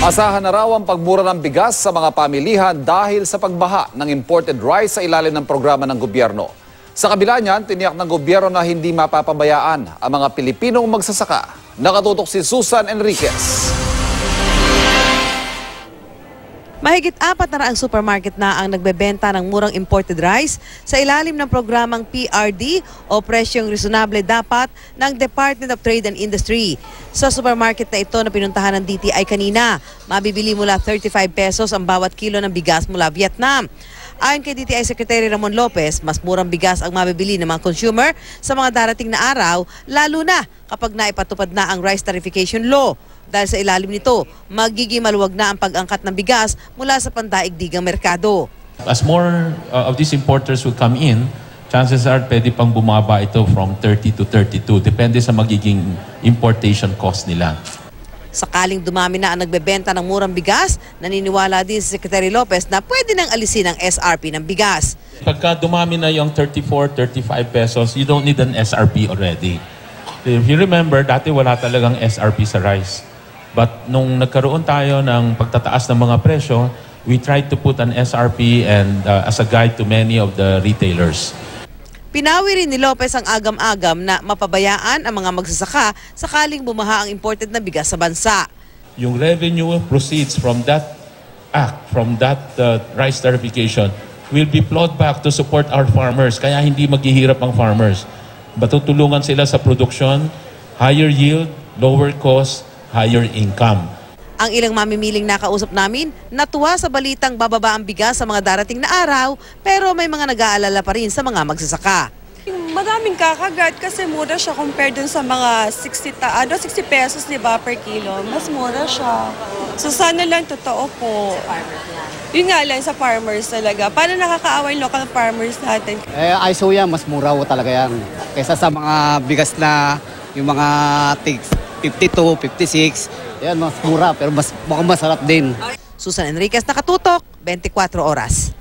Asahan na raw ang pagmura ng bigas sa mga pamilihan dahil sa pagbaha ng imported rice sa ilalim ng programa ng gobyerno. Sa kabila niyan, tiniyak ng gobyerno na hindi mapapabayaan ang mga Pilipinong magsasaka. Nakatutok si Susan Enriquez. Mahigit 400 supermarket na ang nagbebenta ng murang imported rice sa ilalim ng programang PRD o Presyong Reasonable Dapat ng Department of Trade and Industry. Sa supermarket na ito na pinuntahan ng DTI kanina, mabibili mula 35 pesos ang bawat kilo ng bigas mula Vietnam. Ayon kay DTI Secretary Ramon Lopez, mas murang bigas ang mabibili ng mga consumer sa mga darating na araw, lalo na kapag naipatupad na ang rice tarification law. Dahil sa ilalim nito, magiging maluwag na ang pag-angkat ng bigas mula sa pandaigdigang merkado. As more of these importers will come in, chances are pwede pang bumaba ito from 30 to 32. Depende sa magiging importation cost nila. Sakaling dumami na ang nagbebenta ng murang bigas, naniniwala din si Secretary Lopez na pwede nang alisin ang SRP ng bigas. Pagka dumami na yung 34, 35 pesos, you don't need an SRP already. If you remember, dati wala talagang SRP sa rice. But nung nagkaroon tayo ng pagtataas ng mga presyo, we tried to put an SRP and as a guide to many of the retailers. Pinawi rin ni Lopez ang agam-agam na mapabayaan ang mga magsasaka sakaling bumaha ang imported na bigas sa bansa. Yung revenue proceeds from that act, from that rice tarification, will be plowed back to support our farmers. Kaya hindi maghihirap ang farmers. Matutulungan sila sa production, higher yield, lower cost, higher income. Ang ilang mamimiling nakausap namin, natuwa sa balitang bababa ang bigas sa mga darating na araw, pero may mga nag-aalala pa rin sa mga magsasaka. Madaming kakagat kasi mura siya compared dun sa mga 60 pesos, di ba, per kilo. Mas mura siya. So sana lang totoo po. Yun nga lang sa farmers talaga. Paano nakakaawa yung local farmers natin? ISO yan, mas mura talaga yan. Kaysa sa mga bigas na yung mga 52, 56, yan mas mura pero mukhang masarap din. Susan Enriquez, Nakatutok, 24 Oras.